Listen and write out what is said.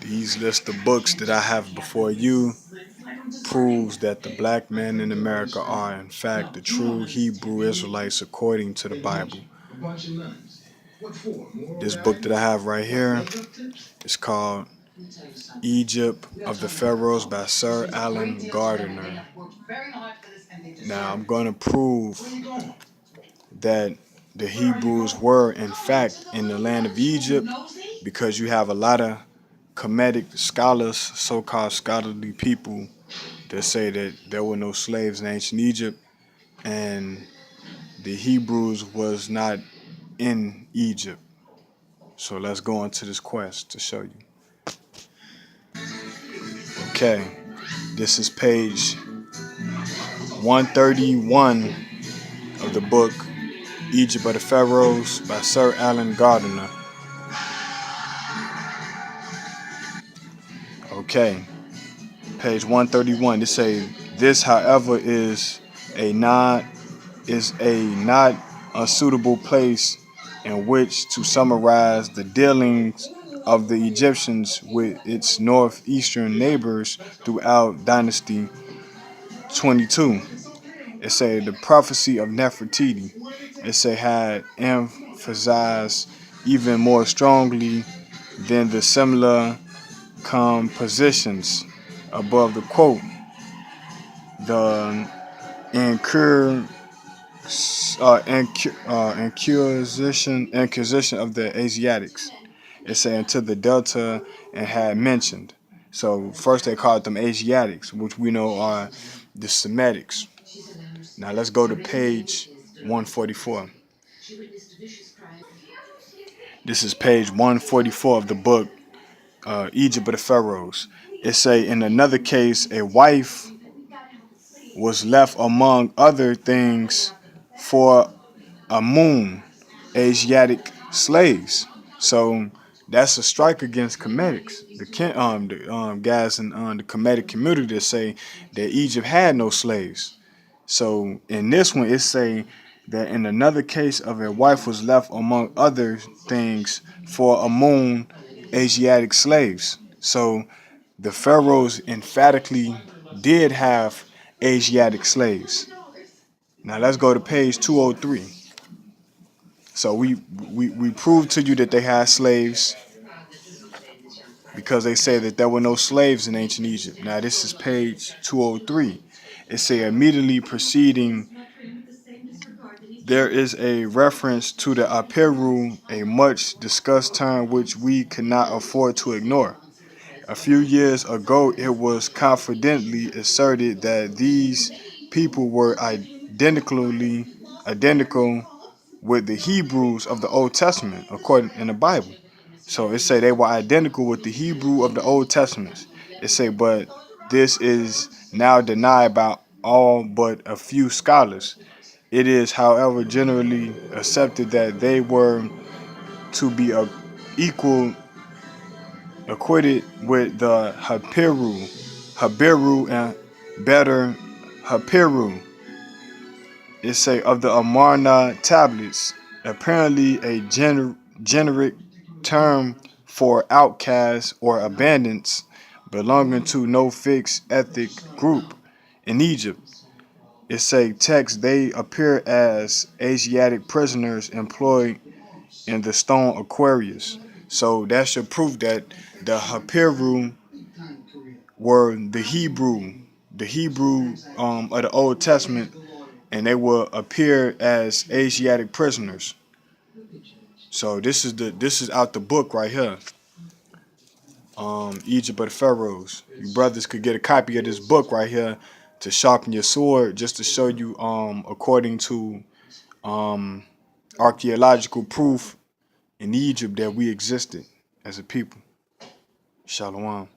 These list of books that I have before you proves that the black men in America are in fact the true Hebrew Israelites according to the Bible. This book that I have right here is called Egypt of the Pharaohs by Sir Alan Gardner. Now I'm going to prove that the Hebrews were in fact in the land of Egypt because you have a lot of Kemetic scholars, so-called scholarly people that say that there were no slaves in ancient Egypt and the Hebrews was not in Egypt. So let's go into this quest to show you. Okay, this is page 131 of the book Egypt of the Pharaohs by Sir Alan Gardner. Okay, page 131. They say this, however, is a not unsuitable place in which to summarize the dealings of the Egyptians with its northeastern neighbors throughout Dynasty 22. It say the prophecy of Nefertiti. It say had emphasized even more strongly than the similar compositions above the quote. The Inquisition of the Asiatics. It say into the Delta and had mentioned. So first they called them Asiatics, which we know are the Semitics. Now let's go to page 144. This is page 144 of the book Egypt of the Pharaohs. It say in another case a wife was left among other things for a moon Asiatic slaves. So that's a strike against Kemetics. The guys in the Kemetic community that say that Egypt had no slaves. So in this one, it say that in another case of a wife was left among other things for a moon Asiatic slaves. So the pharaohs emphatically did have Asiatic slaves. Now let's go to page 203. So we proved to you that they had slaves because they say that there were no slaves in ancient Egypt. Now this is page 203. It say immediately preceding there is a reference to the Aperu, a much discussed term which we cannot afford to ignore. A few years ago, it was confidently asserted that these people were identical with the Hebrews of the Old Testament, according in the Bible. So it say they were identical with the Hebrew of the Old Testament. It say, but this is now denied by all but a few scholars. It is, however, generally accepted that they were to be equal, acquitted with the Habiru and better Hapiru. It say of the Amarna tablets, apparently a generic term for outcasts or abandons belonging to no fixed ethnic group in Egypt. It say text they appear as Asiatic prisoners employed in the stone Aquarius. So that should prove that the Hapiru were the Hebrew of the Old Testament, and they will appear as Asiatic prisoners. So this is out the book right here. Egypt of the Pharaohs. You brothers could get a copy of this book right here to sharpen your sword, just to show you according to archaeological proof in Egypt that we existed as a people. Shalom.